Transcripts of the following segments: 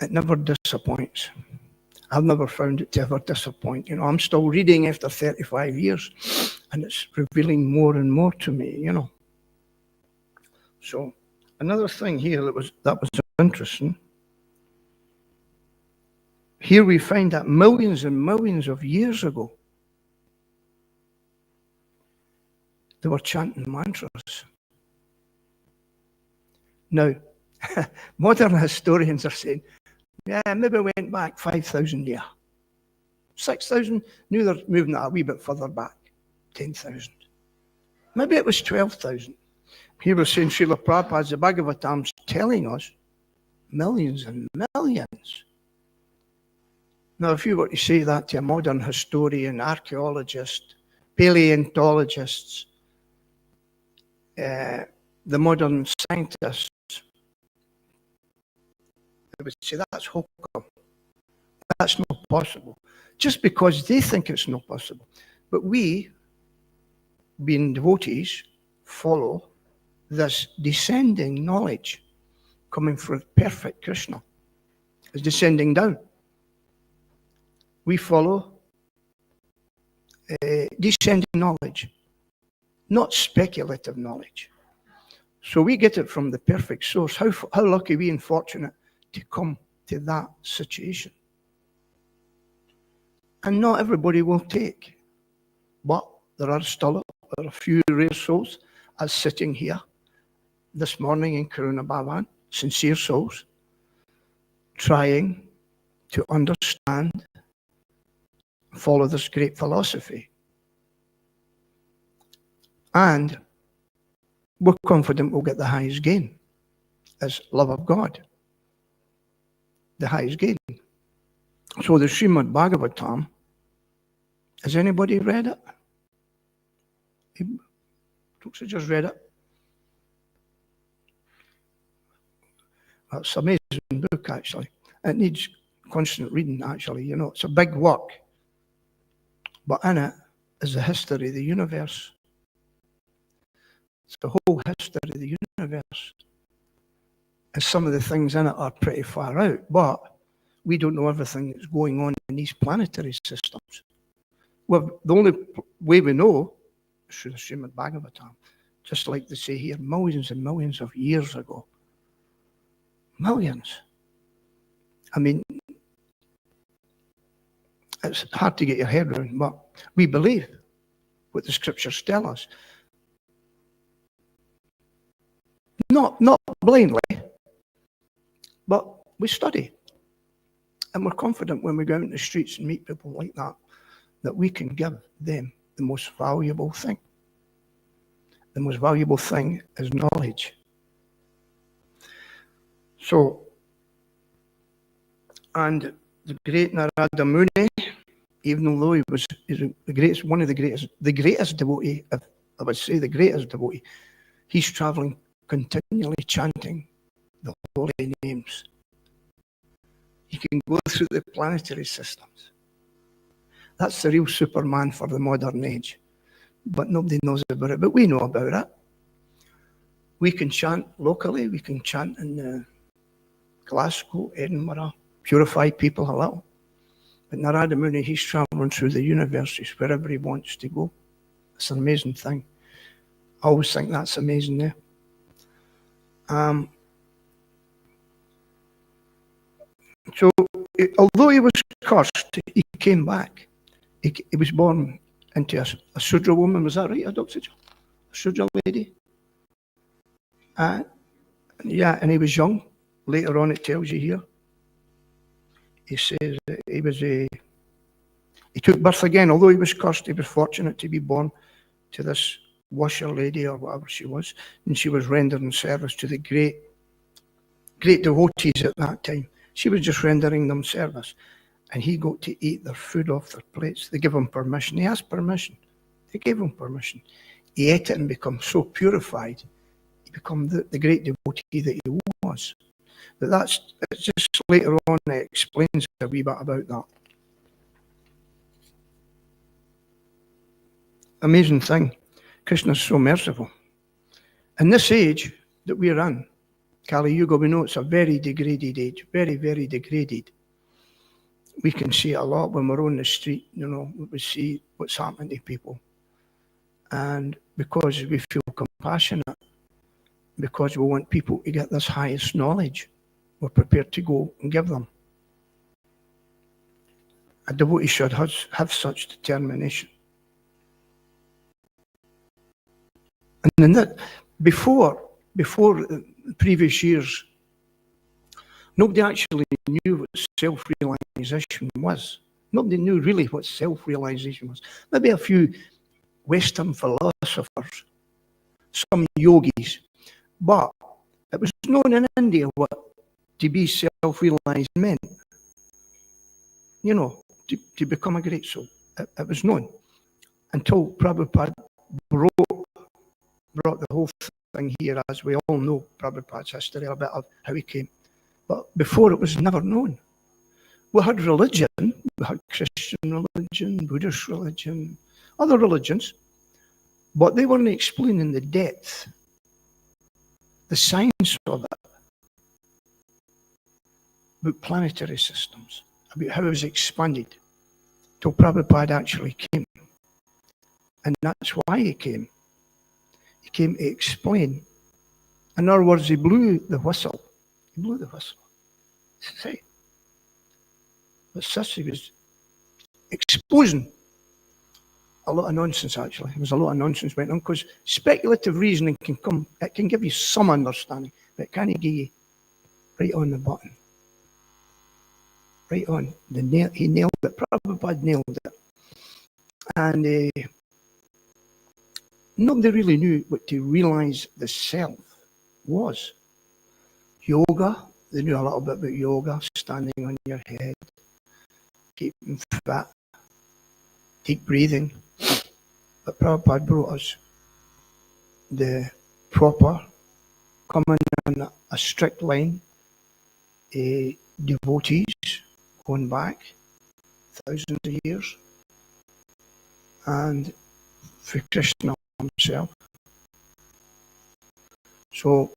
It never disappoints. I've never found it to ever disappoint. I'm still reading after 35 years, and it's revealing more and more to me, So another thing here that was interesting. Here we find that millions and millions of years ago, they were chanting mantras. Now, modern historians are saying, yeah, maybe we went back 5,000 years. 6,000, now they're moving that a wee bit further back, 10,000. Maybe it was 12,000. Here we're saying Srila Prabhupada's the Bhagavatam's telling us millions and millions. Now, if you were to say that to a modern historian, archaeologist, paleontologists, the modern scientists, they would say that's hokum. That's not possible. Just because they think it's not possible. But we, being devotees, follow this descending knowledge coming from perfect Krishna. It's descending down. We follow descending knowledge, not speculative knowledge. So we get it from the perfect source. How lucky we and fortunate to come to that situation. And not everybody will take. But there are a few rare souls as sitting here this morning in Jambavan, sincere souls, trying to understand, follow this great philosophy. And we're confident we'll get the highest gain as love of God. The highest gain. So the Srimad Bhagavatam, has anybody read it? Folks have just read it. It's an amazing book, actually. It needs constant reading, actually. It's a big work. But in it is the history of the universe. It's the whole history of the universe. And some of the things in it are pretty far out, but we don't know everything that's going on in these planetary systems. Well, the only way we know is through the Srimad Bhagavatam. Just like they say here, millions and millions of years ago. Millions. I mean, it's hard to get your head around, but we believe what the scriptures tell us. Not blindly, but we study. And we're confident when we go out in the streets and meet people like that we can give them the most valuable thing. The most valuable thing is knowledge. So, and the great Narada Muni, even though he was the greatest devotee, I would say the greatest devotee, he's traveling continually chanting the holy names. He can go through the planetary systems. That's the real Superman for the modern age. But nobody knows about it, but we know about it. We can chant locally, we can chant in Glasgow, Edinburgh, purify people a little. But Narada Muni, he's traveling through the universes wherever he wants to go. It's an amazing thing. I always think that's amazing there. So, although he was cursed, he came back. He was born into a Sudra woman, was that right, Dr. Joe? A Sudra lady? Yeah, and he was young. Later on it tells you here. He says he took birth again. Although he was cursed, he was fortunate to be born to this washer lady or whatever she was. And she was rendering service to the great devotees at that time. She was just rendering them service. And he got to eat their food off their plates. They gave him permission. He asked permission. They gave him permission. He ate it and became so purified. He became the great devotee that he was. But it's just later on it explains a wee bit about that. Amazing thing. Krishna's so merciful. In this age that we're in, Kali Yuga, we know it's a very degraded age, very, very degraded. We can see it a lot when we're on the street, we see what's happening to people. And because we feel compassionate, because we want people to get this highest knowledge, we're prepared to go and give them. A devotee should have such determination. And then that, before previous years, nobody actually knew what self-realization was. Nobody knew really what self-realization was. Maybe a few Western philosophers, some yogis, but it was known in India what to be self-realized meant. To become a great soul. It was known until Prabhupada brought the whole thing here, as we all know Prabhupada's history, a bit of how he came. But before, it was never known. We had religion, we had Christian religion, Buddhist religion, other religions, but they weren't explaining the depth, the science of it, about planetary systems, about how it was expanded, till Prabhupada actually came. And that's why he came. He came to explain. In other words, he blew the whistle. He blew the whistle. Say, but sis, he was exposing a lot of nonsense, actually. There was a lot of nonsense went on, because speculative reasoning it can give you some understanding, but it can't give you right on the button. Right on. He nailed it. Prabhupada nailed it. And nobody really knew what to realize the self was. Yoga, they knew a little bit about yoga, standing on your head, keeping fit, deep breathing. But Prabhupada brought us the proper, coming on a strict line, devotees going back thousands of years, and for Krishna himself. So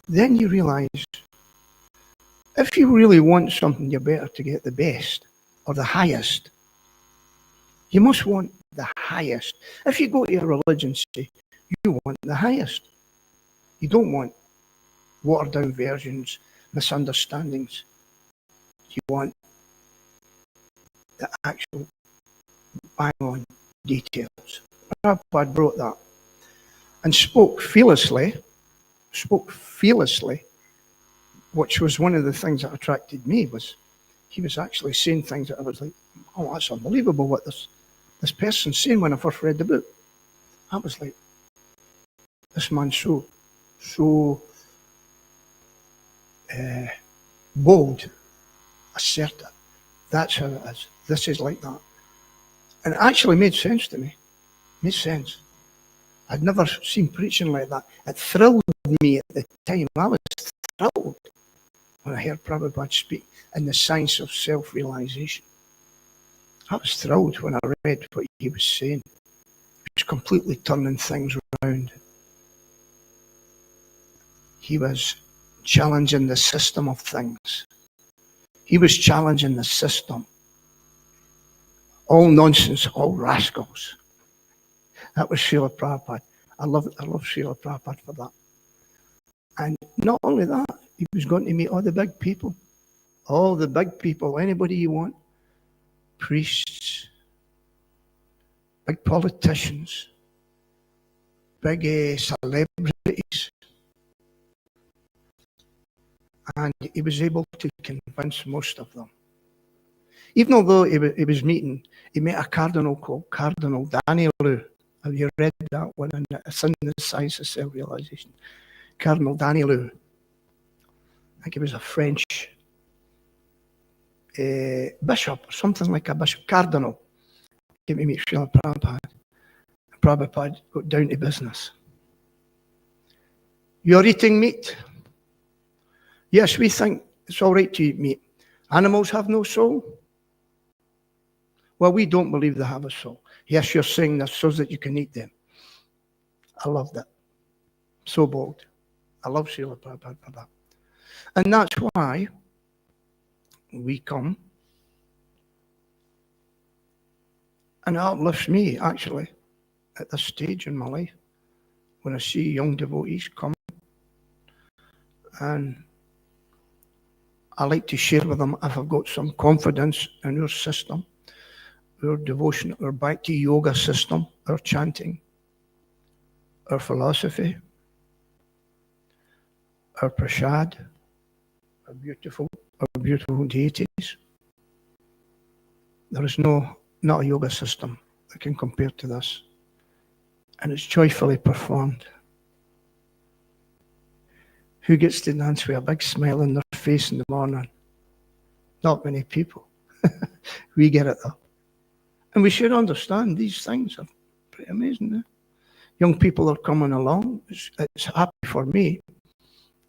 then you realize, if you really want something, you're better to get the best or the highest. You must want the highest. If you go to a religion, say, you want the highest. You don't want watered down versions, misunderstandings. You want the actual bang-on details. Prabhupada brought that and spoke fearlessly, which was one of the things that attracted me. Was he was actually saying things that I was like, oh, that's unbelievable what this person's saying. When I first read the book, I was like, this man's so bold, assertive. That's how it is. This is like that. And it actually made sense to me. Made sense. I'd never seen preaching like that. It thrilled me at the time. I was thrilled when I heard Prabhupada speak in the science of self-realization. I was thrilled when I read what he was saying. He was completely turning things around. He was challenging the system of things. He was challenging the system. All nonsense, all rascals. That was Srila Prabhupada. I love Srila Prabhupada for that. And not only that, he was going to meet all the big people. All the big people, anybody you want. Priests, big politicians, big celebrities. And he was able to convince most of them. Even although he met a cardinal called Cardinal Danielou. Have you read that one? And it's in the Science of Self-Realization. Cardinal Danielou. I think he was a French bishop, or something like a bishop, cardinal. Came to meet Srila Prabhupada. Prabhupada got down to business. You're eating meat? Yes, we think it's all right to eat meat. Animals have no soul? Well, we don't believe they have a soul. Yes, you're saying this so that you can eat them. I love that. So bold. I love Srila Prabhupada for that. And that's why we come, and it uplifts me, actually, at this stage in my life, when I see young devotees come, and I like to share with them if I've got some confidence in our system, our devotion, our Bhakti yoga system, our chanting, our philosophy, our prasad, our beautiful deities. There is not a yoga system that can compare to this. And it's joyfully performed. Who gets to dance with a big smile on their face in the morning? Not many people. We get it though. And we should understand these things are pretty amazing. Eh? Young people are coming along. It's happy for me.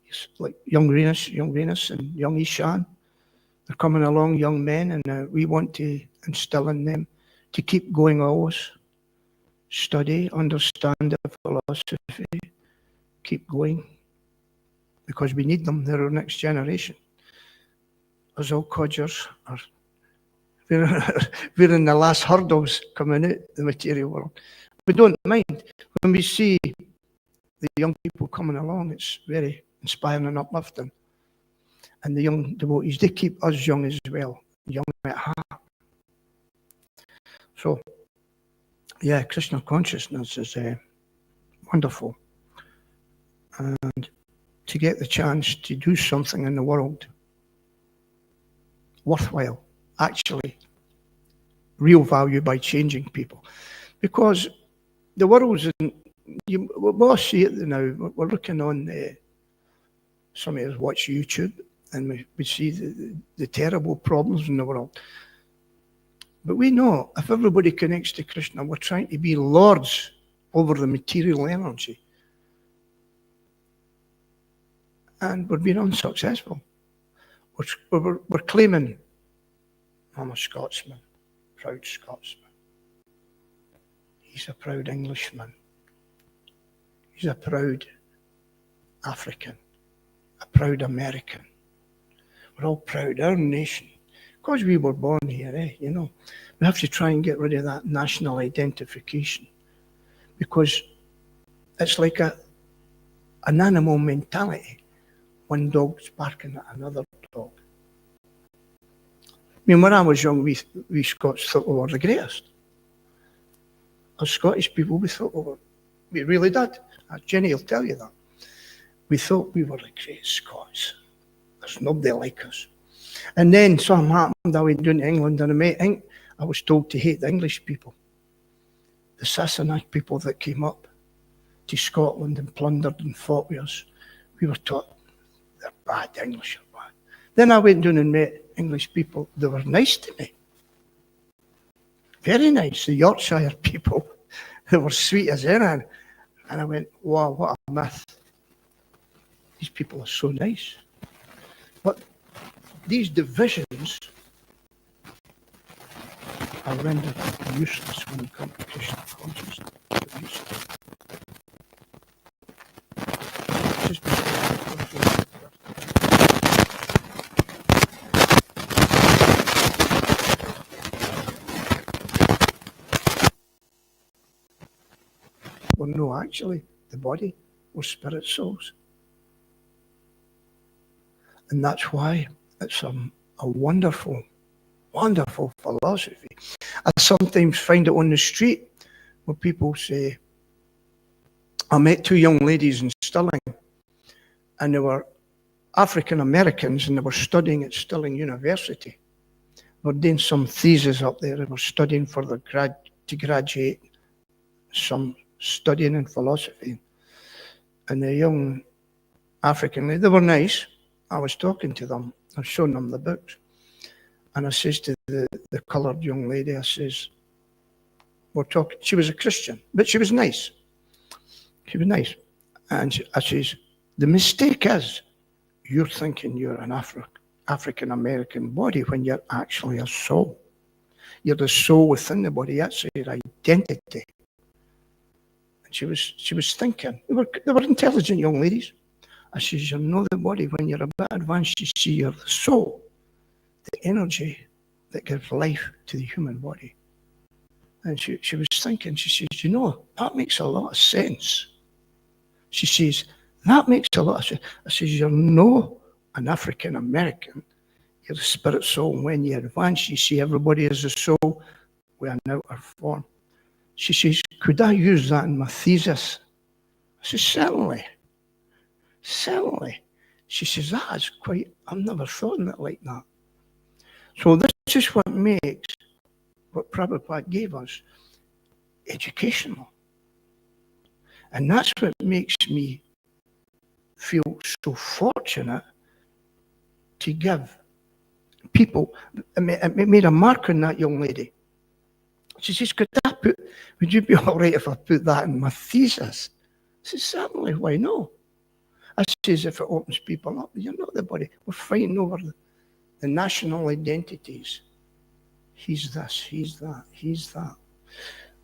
It's like young Renus and young Ishan. They're coming along, young men, and we want to instill in them to keep going always. Study, understand the philosophy, keep going. Because we need them. They're our next generation. Us all codgers are we're in the last hurdles coming out the material world. We don't mind. When we see the young people coming along, it's very inspiring and uplifting. And the young devotees, they keep us young as well, young at heart. So, yeah, Krishna consciousness is wonderful. And to get the chance to do something in the world worthwhile, actually real value by changing people. Because the world's we'll see it now. We're looking on, some of us watch YouTube, and we see the terrible problems in the world. But we know if everybody connects to Krishna, we're trying to be lords over the material energy. And we're being unsuccessful. We're claiming, I'm a Scotsman, proud Scotsman. He's a proud Englishman. He's a proud African, a proud American. We're all proud, our nation. Because we were born here, you know. We have to try and get rid of that national identification. Because it's like an animal mentality. One dog's barking at another dog. I mean, when I was young, we Scots thought we were the greatest. As Scottish people, we thought we really did. Jenny will tell you that. We thought we were the great Scots. There's nobody like us. And then something happened. I went down to England and I was told to hate the English people. The Sassanach people that came up to Scotland and plundered and fought with us. We were taught they're bad, the English are bad. Then I went down and met English people. They were nice to me. Very nice. The Yorkshire people, they were sweet as anything. And I went, wow, what a myth. These people are so nice. But these divisions are rendered useless when you come to Krishna consciousness. Well, no, actually, the body was spirit souls. And that's why it's a wonderful, wonderful philosophy. I sometimes find it on the street where people say, I met two young ladies in Stirling, and they were African Americans, and they were studying at Stirling University. They were doing some thesis up there. They were studying for to graduate, some studying in philosophy. And the young African lady, they were nice. I was talking to them. I was showing them the books. And I says to the coloured young lady, I says, we're talking, she was a Christian, but she was nice. She was nice. And I says, the mistake is, you're thinking you're an African-American body when you're actually a soul. You're the soul within the body. That's your identity. And she was thinking. They were intelligent young ladies. I says, you know the body, when you're a bit advanced, you see your soul, the energy that gives life to the human body. And she was thinking, she says, you know, that makes a lot of sense. She says, that makes a lot of sense. I says, you're no an African American. You're the spirit soul. And when you advance, you see everybody as a soul with an outer form. She says, could I use that in my thesis? I says, certainly. Certainly. She says, that is quite, I've never thought of it like that. So this is what makes what Prabhupada gave us educational. And that's what makes me feel so fortunate to give people. I made a mark on that young lady. She says, would you be all right if I put that in my thesis? I said, certainly, why not? I says, if it opens people up, you're not the body. We're fighting over the national identities. He's this, he's that, he's that.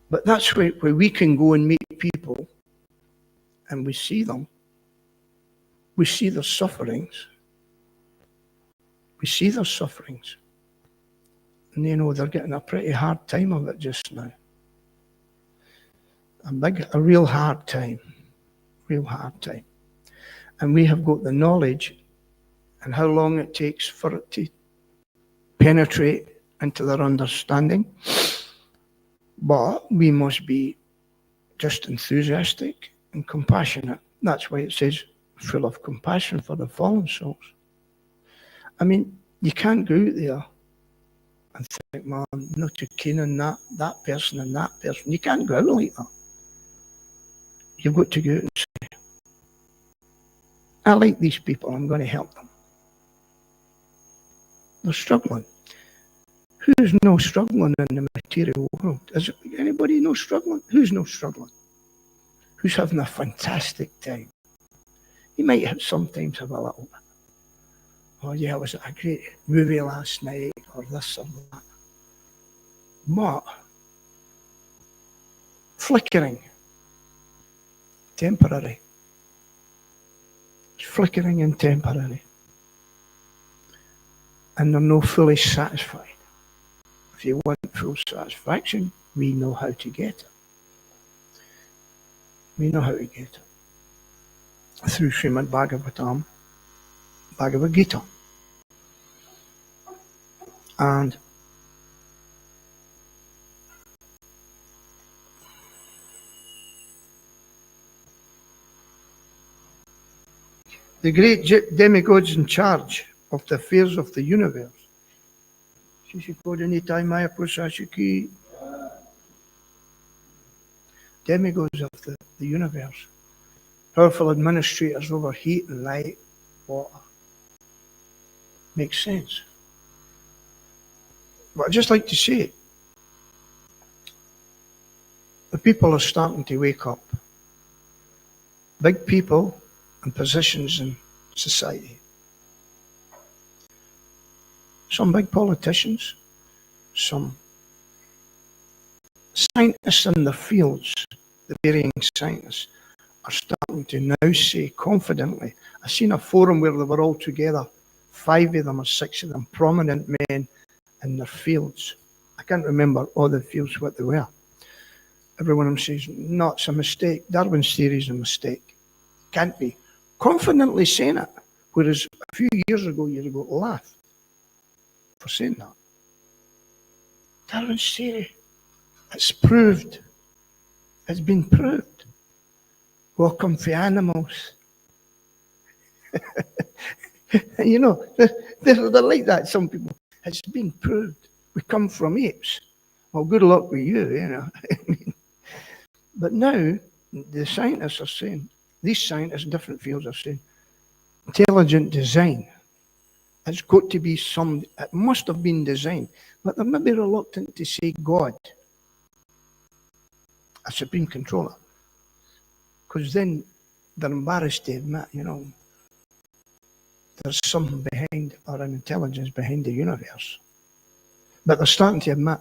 But that's where we can go and meet people and we see them. We see their sufferings. We see their sufferings. And you know, they're getting a pretty hard time of it just now. A real hard time. Real hard time. And we have got the knowledge and how long it takes for it to penetrate into their understanding. But we must be just enthusiastic and compassionate. That's why it says, full of compassion for the fallen souls. I mean, you can't go out there and think, man, not too keen on that person and that person. You can't go out like that. You've got to go out and say, I like these people, I'm going to help them. They're struggling. Who's no struggling in the material world? Is it anybody no struggling? Who's no struggling? Who's having a fantastic time? You might sometimes have a little bit. Oh yeah, it was a great movie last night, or this or that. But flickering, temporary. It's flickering and temporary. And they're not fully satisfied. If you want full satisfaction, we know how to get it. We know how to get it. Through Srimad Bhagavatam, Bhagavad Gita. And the great demigods in charge of the affairs of the universe. Demigods of the universe. Powerful administrators over heat and light, water. Makes sense. But I'd just like to say, the people are starting to wake up. Big people and positions in society. Some big politicians, some scientists in their fields, the varying scientists, are starting to now say confidently. I seen a forum where they were all together, 5 of them or 6 of them, prominent men in their fields. I can't remember all the fields what they were. Every one of them says, no, it's a mistake. Darwin's theory is a mistake. Can't be. Confidently saying it. Whereas a few years ago, you'd go to laugh for saying that. Darwin's theory. It's proved. It's been proved. Welcome for animals. You know, they're like that, some people. It's been proved. We come from apes. Well, good luck with you, you know. But now, the scientists are saying, these scientists in different fields are saying, intelligent design. It's got to be it must have been designed. But they may be reluctant to say God, a supreme controller. Because then they're embarrassed to admit, you know, there's something behind, or an intelligence behind the universe. But they're starting to admit,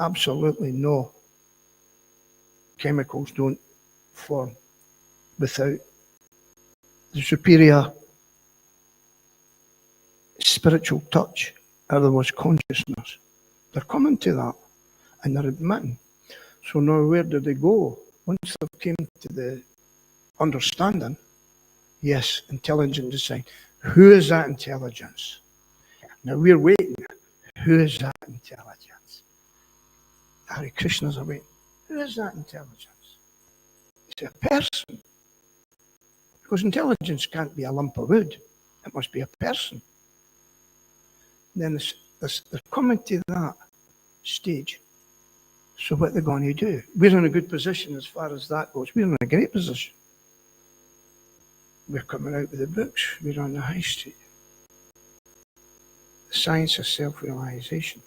absolutely no. Chemicals don't form without the superior spiritual touch, or there was consciousness. They're coming to that and they're admitting. So now where do they go? Once they came to the understanding, yes, intelligent design. Who is that intelligence? Now we're waiting. Who is that intelligence? Hare Krishnas are waiting. Who is that intelligence? It's a person. Because intelligence can't be a lump of wood. It must be a person. Then they're coming to that stage. So what they're going to do? We're in a good position as far as that goes. We're in a great position. We're coming out with the books. We're on the high street. The science of self-realization.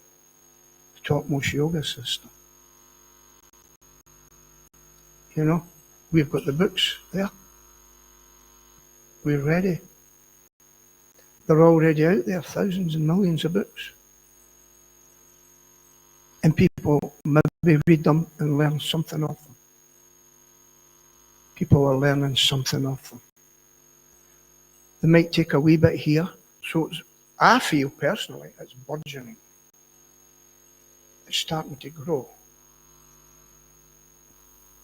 The topmost yoga system. You know, we've got the books there. We're ready. They're already out there, thousands and millions of books. And people maybe read them and learn something of them. People are learning something of them. They might take a wee bit here. So I feel personally it's burgeoning. It's starting to grow.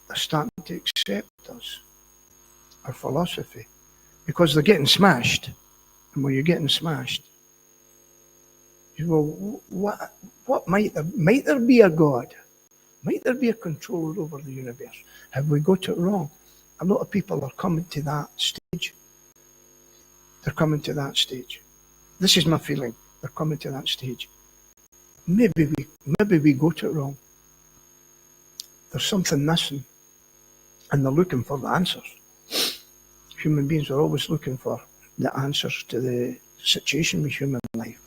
They're starting to accept us, our philosophy, because they're getting smashed. And when you're getting smashed, you go, what might there be a God? Might there be a controller over the universe? Have we got it wrong? A lot of people are coming to that stage. They're coming to that stage. This is my feeling. They're coming to that stage. Maybe we got it wrong. There's something missing. And they're looking for the answers. Human beings are always looking for the answers to the situation with human life.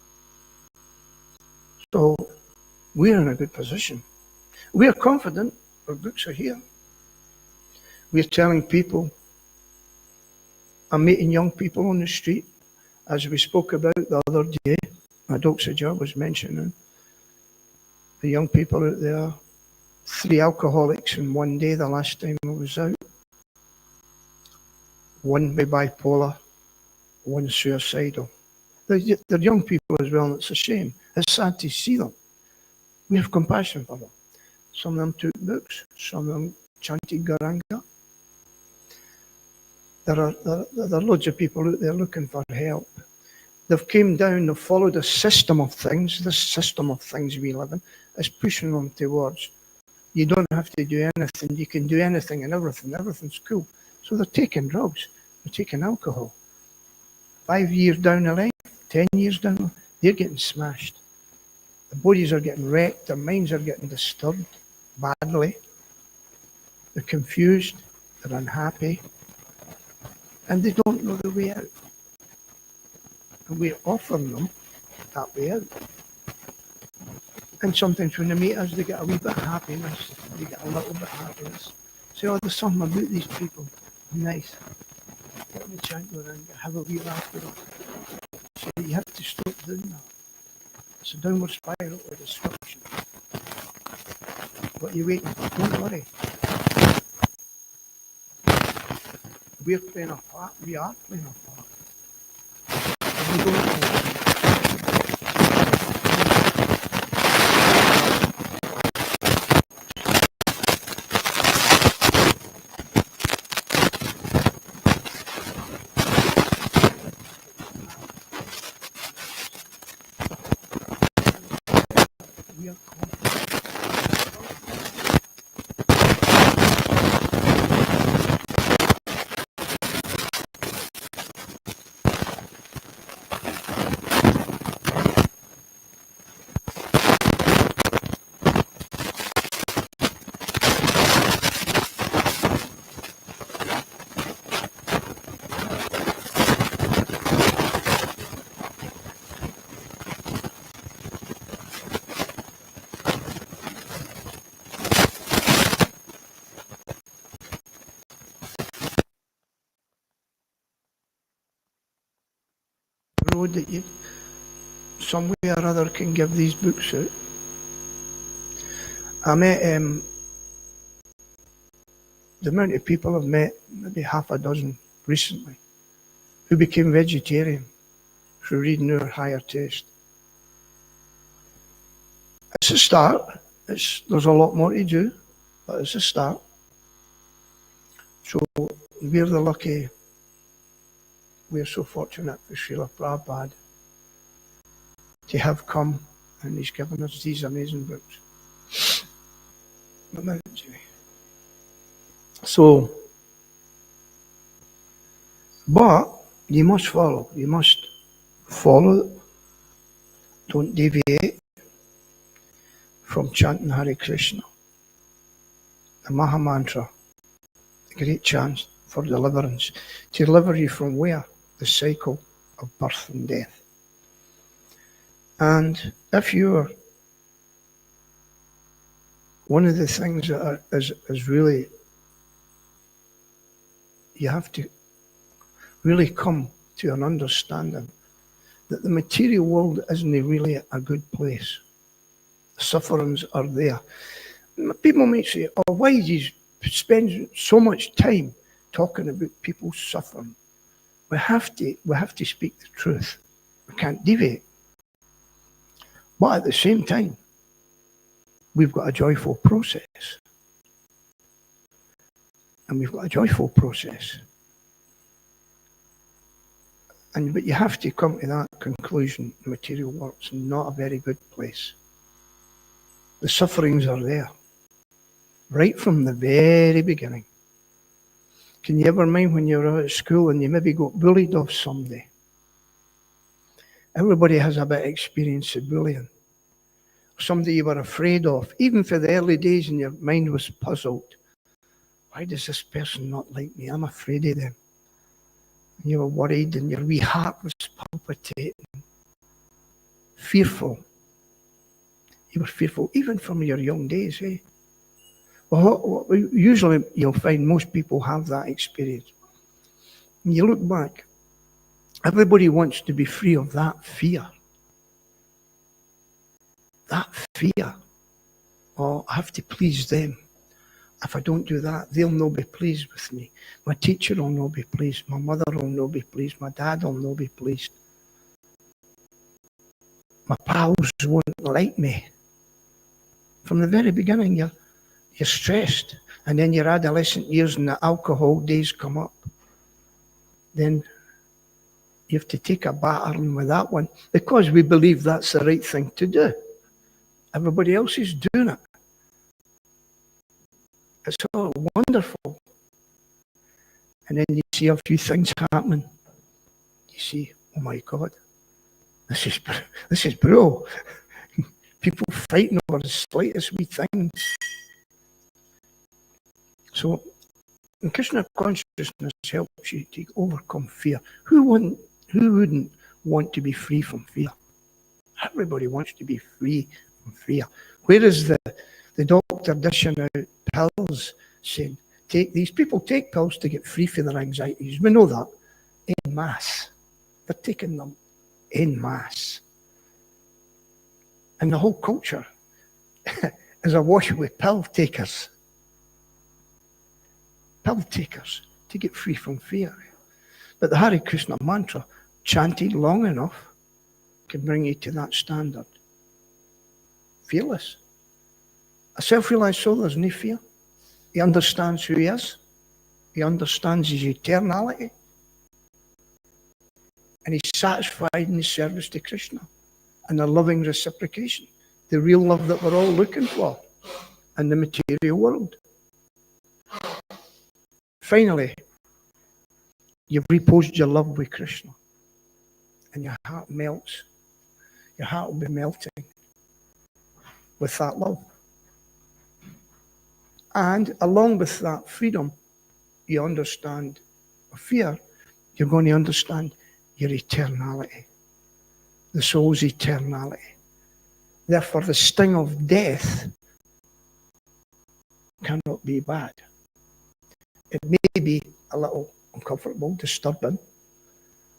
So we're in a good position. We're confident. Our books are here. We're telling people. I'm meeting young people on the street, as we spoke about the other day. Adoksaja was mentioning the young people out there. 3 alcoholics in one day the last time I was out. 1 by bipolar, 1 suicidal. They're young people as well, and it's a shame. It's sad to see them. We have compassion for them. Some of them took books, some of them chanted Garanga. There are loads of people out there looking for help. They've came down, they've followed a system of things. This system of things we live in is pushing them towards, you don't have to do anything, you can do anything and everything, everything's cool. So they're taking drugs, they're taking alcohol. 5 years down the line, 10 years down the line, they're getting smashed. The bodies are getting wrecked, their minds are getting disturbed badly. They're confused, they're unhappy, and they don't know the way out. And we're offering them that way out. And sometimes when they meet us, they get a wee bit of happiness, they get a little bit of happiness. Say, oh, there's something about these people. Nice. Let me chant around, have a wee laugh with them. So you have to stop doing that. It's a downward spiral of destruction. What are you waiting for? Don't worry. We're playing a part. We are playing a part. And we don't know. We are road that you some way or other can give these books out. I met the amount of people I've met, maybe half a dozen recently, who became vegetarian through reading our Higher Taste. It's a start. There's a lot more to do, but it's a start. So we're the lucky, we're so fortunate for Srila Prabhupada to have come, and he's given us these amazing books. So, but you must follow. You must follow. Don't deviate from chanting Hare Krishna, the Maha Mantra, the great chant for deliverance, to deliver you from where? The cycle of birth and death. And if you're, one of the things that is really, you have to really come to an understanding that the material world isn't really a good place. Sufferings are there. People might say, oh, why do you spend so much time talking about people suffering? We have to speak the truth. We can't deviate. But at the same time, we've got a joyful process. And we've got a joyful process. But you have to come to that conclusion. The material world's not a very good place. The sufferings are there. Right from the very beginning. Can you ever mind when you were out at school and you maybe got bullied off somebody? Everybody has a bit of experience of bullying. Somebody you were afraid of, even for the early days, and your mind was puzzled. Why does this person not like me? I'm afraid of them. And you were worried and your wee heart was palpitating. Fearful. You were fearful, even from your young days, eh? Well, usually you'll find most people have that experience. When you look back, everybody wants to be free of that fear. That fear. Oh, I have to please them. If I don't do that, they'll not be pleased with me. My teacher will not be pleased. My mother will not be pleased. My dad will not be pleased. My pals won't like me. From the very beginning, you're stressed. And then your adolescent years and the alcohol days come up. Then you have to take a battering with that one because we believe that's the right thing to do. Everybody else is doing it. It's all wonderful. And then you see a few things happening. You see, oh my God, this is brutal. People fighting over the slightest wee things. So, Krishna consciousness helps you to overcome fear. Who wouldn't want to be free from fear? Everybody wants to be free from fear. Where is the doctor dishing out pills saying, take these? People take pills to get free from their anxieties. We know that. En masse. They're taking them en masse. And the whole culture is awash with pill takers. Pill takers to get free from fear. But the Hare Krishna mantra, chanted long enough, can bring you to that standard. Fearless. A self-realized soul, there's no fear. He understands who he is. He understands his eternality. And he's satisfied in his service to Krishna. And a loving reciprocation. The real love that we're all looking for in the material world. Finally, you've reposed your love with Krishna. And your heart melts. Your heart will be melting with that love. And along with that freedom, you understand fear. You're going to understand your eternality. The soul's eternality. Therefore, the sting of death cannot be bad. It may be a little uncomfortable, disturbing,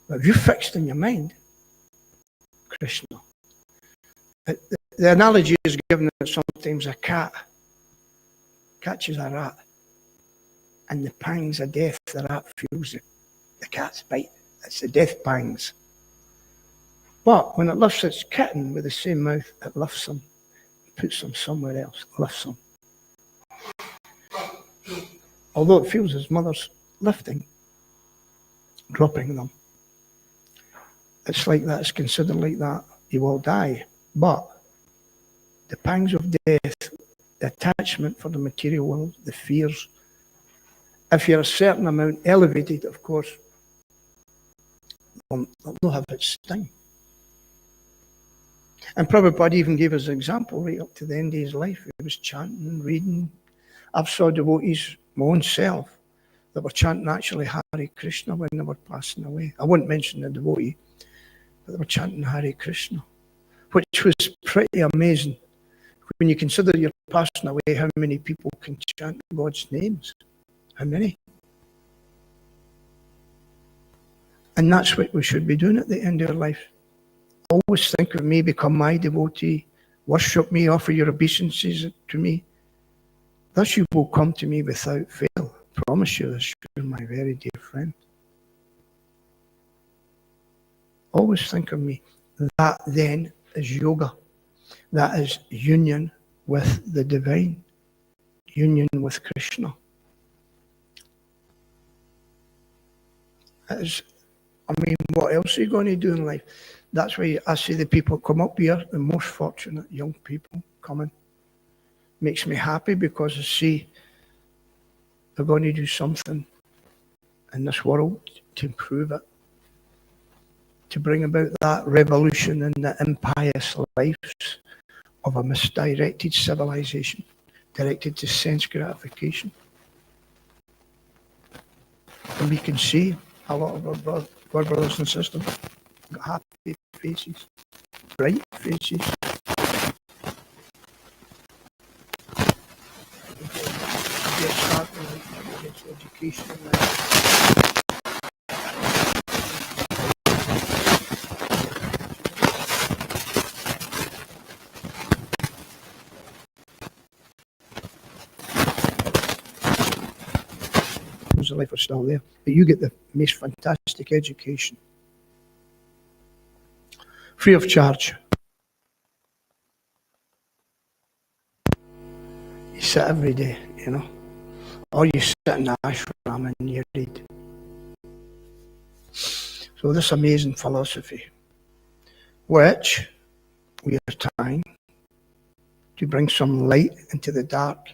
but if you're fixed in your mind, Krishna. The analogy is given that sometimes a cat catches a rat and the pangs of death the rat feels it. The cat's bite. It's the death pangs. But when it lifts its kitten with the same mouth, it lifts them, puts them somewhere else, lifts them. Although it feels his mother's lifting, dropping them. It's like that, it's considered like that. He will die. But the pangs of death, the attachment for the material world, the fears, if you're a certain amount elevated, of course, they'll have its sting. And Prabhupada even gave us an example right up to the end of his life. He was chanting, reading. I've saw devotees, my own self, that were chanting actually Hare Krishna when they were passing away. I won't mention the devotee, but they were chanting Hare Krishna, which was pretty amazing. When you consider you're passing away, how many people can chant God's names? How many? And that's what we should be doing at the end of our life. Always think of me, become my devotee, worship me, offer your obeisances to me. Thus you will come to me without fail. I promise you this, you're my very dear friend. Always think of me. That then is yoga. That is union with the divine. Union with Krishna. What else are you going to do in life? That's why I see the people come up here, the most fortunate young people coming. Makes me happy because I see they're going to do something in this world to improve it, to bring about that revolution in the impious lives of a misdirected civilization, directed to sense gratification. And we can see a lot of our brothers and sisters got happy faces, bright faces. Get started, get education. Of life are still there, but you get the most fantastic education, free of charge. You sit every day, or you sit in the ashram and you read. So this amazing philosophy, which we are trying to bring some light into the dark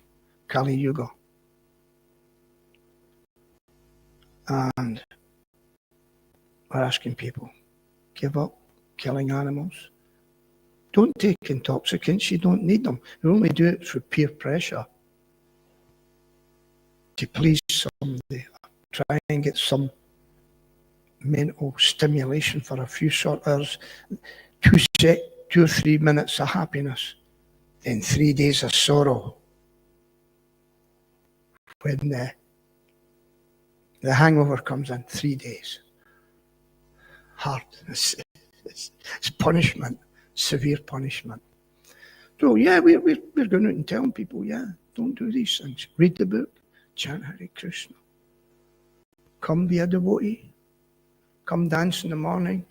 Kali Yuga. And we're asking people, give up killing animals. Don't take intoxicants, you don't need them. You only do it through peer pressure to please somebody. Try and get some mental stimulation for a few short hours, 2 or 3 minutes of happiness, then 3 days of sorrow. When the hangover comes in, 3 days. Hard. It's punishment, severe punishment. So yeah, we're going out and telling people, don't do these things. Read the book, chant Hare Krishna. Come be a devotee. Come dance in the morning.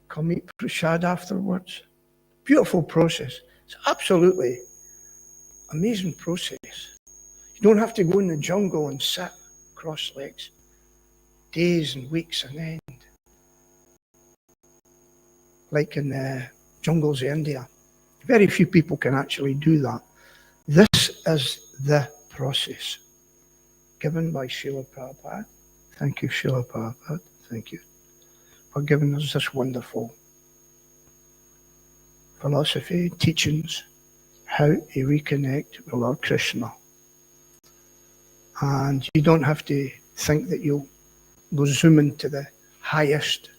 Come eat prasad afterwards. Beautiful process. It's absolutely amazing process. You don't have to go in the jungle and sit cross legs days and weeks on end, like in the jungles of India. Very few people can actually do that. This is the process given by Srila Prabhupada. Thank you, Srila Prabhupada. Thank you for giving us this wonderful philosophy, teachings, how to reconnect with Lord Krishna. And you don't have to think that you'll go zoom into the highest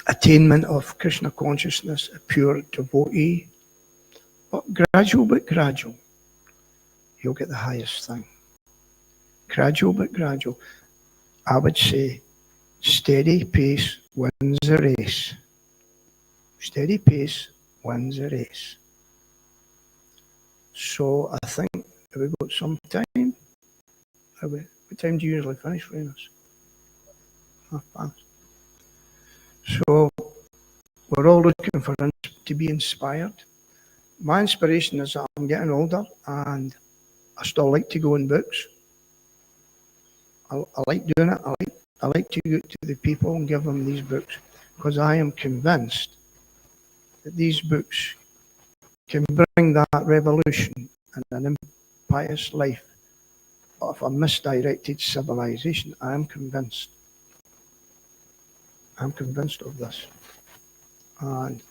attainment of Krishna consciousness, a pure devotee. But gradual, you'll get the highest thing. Gradual. I would say steady pace wins the race. Steady pace wins the race. So I think if we've got some time, what time do you usually finish, Reynolds? Half past. So we're all looking for to be inspired. My inspiration is that I'm getting older and I still like to go in books. I like doing it. I like to go to the people and give them these books because I am convinced that these books can bring that revolution and an impious life of a misdirected civilization. I am convinced. I'm convinced of this. And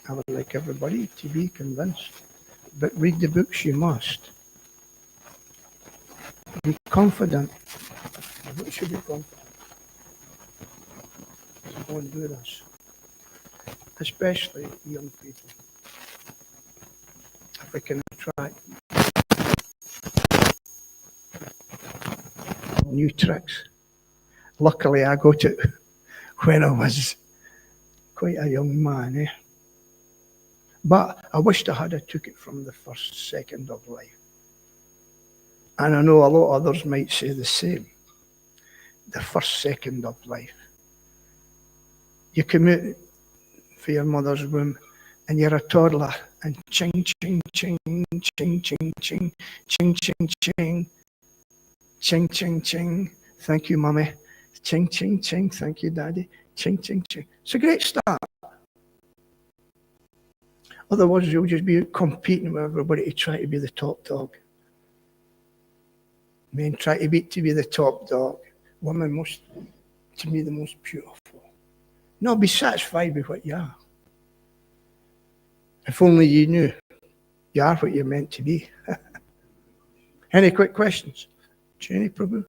I would like everybody to be convinced. But read the books you must. Be confident. You should be confident. Go and do this. Especially young people. If we can attract new tricks. Luckily I got it when I was quite a young man. But I wished I had took it from the first second of life. And I know a lot of others might say the same. The first second of life. You come out for your mother's womb and you're a toddler and ching, ching, ching, ching, ching, ching, ching, ching, ching, ching, ching, ching. Thank you, Mummy. Ching, ching, ching. Thank you, Daddy. Ching, ching, ching. It's a great start. Otherwise, you'll just be competing with everybody to try to be the top dog. Men try to be the top dog. Women to be the most beautiful. Not be satisfied with what you are. If only you knew you are what you're meant to be. Any quick questions? Jenny, Prabhu?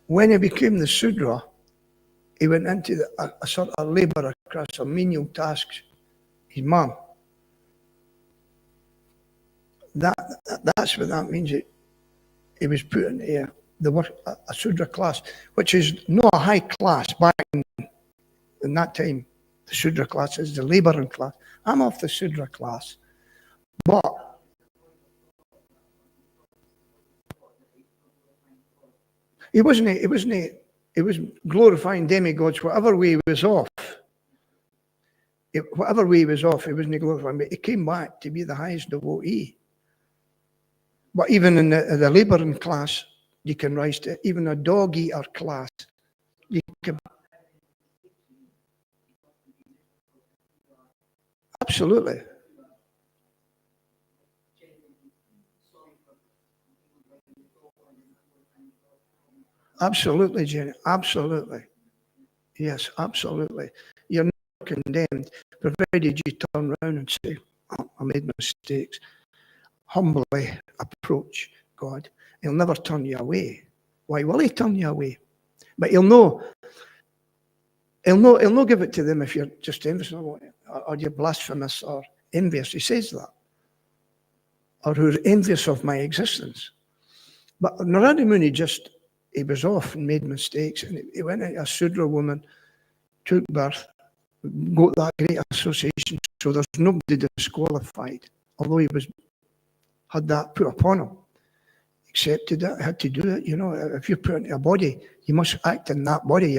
When he became the Sudra, he went into a sort of labour across some menial tasks. His mum. That's what that means. He was put into a Sudra class, which is not a high class back in that time. The Sudra class is the labouring class. I'm off the Sudra class. But he was glorifying demigods whatever way he was off. Whatever way he was off, he wasn't glorifying, but he came back to be the highest devotee. But even in the labouring class, you can rise to even a dog eater class. You can absolutely. Absolutely, Jenny. Absolutely. Yes, absolutely. You're not condemned, provided you turn around and say, oh, I made mistakes. Humbly approach God. He'll never turn you away. Why will he turn you away? But he'll not give it to them if you're just envious or you're blasphemous or envious. He says that. Or who're envious of my existence. But Narada Muni he was off and made mistakes, and he went into a Sudra woman, took birth, got that great association, so there's nobody disqualified, although he had that put upon him. Accepted it, had to do it. If you're put into a body, you must act in that body.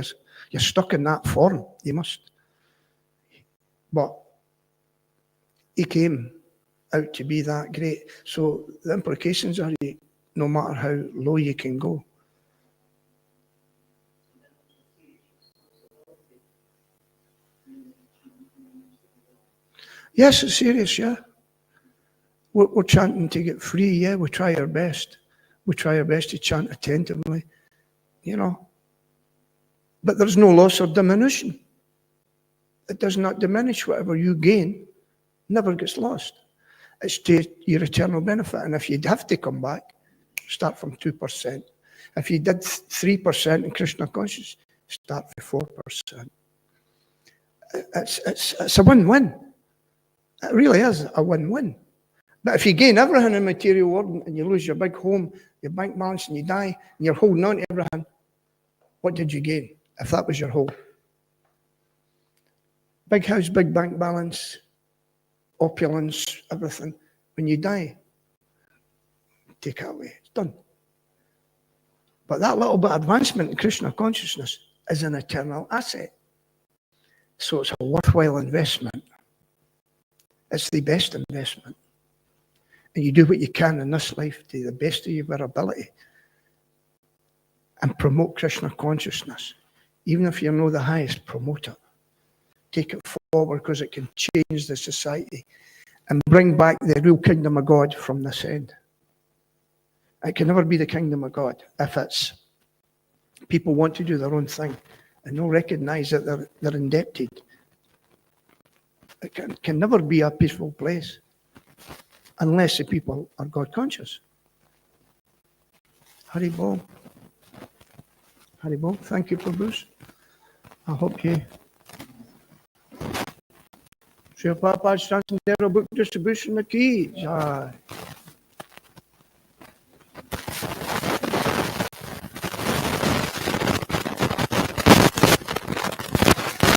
You're stuck in that form. You must. But he came out to be that great. So the implications are no matter how low you can go. Yes, it's serious, yeah. We're chanting to get free, yeah. We try our best. We try our best to chant attentively, you know. But there's no loss or diminution. It does not diminish. Whatever you gain never gets lost. It's to your eternal benefit. And if you'd have to come back, start from 2%. If you did 3% in Krishna consciousness, start for 4%. It's a win-win. It really is a win-win. But if you gain everything in the material world and you lose your big home, your bank balance, and you die, and you're holding on to everything, what did you gain if that was your whole? Big house, big bank balance, opulence, everything. When you die, take it away. It's done. But that little bit of advancement in Krishna consciousness is an eternal asset. So it's a worthwhile investment. It's the best investment. And you do what you can in this life to the best of your ability and promote Krishna consciousness. Even if you're not the highest, promote it. Take it forward because it can change the society and bring back the real kingdom of God from this end. It can never be the kingdom of God if it's people want to do their own thing and don't recognize that they're indebted. It can never be a peaceful place unless the people are God conscious. Hari Bol. Hari Bol. Thank you, Prabhu. I hope you. Sri Prabhupada's Transcendental Book Distribution, the key.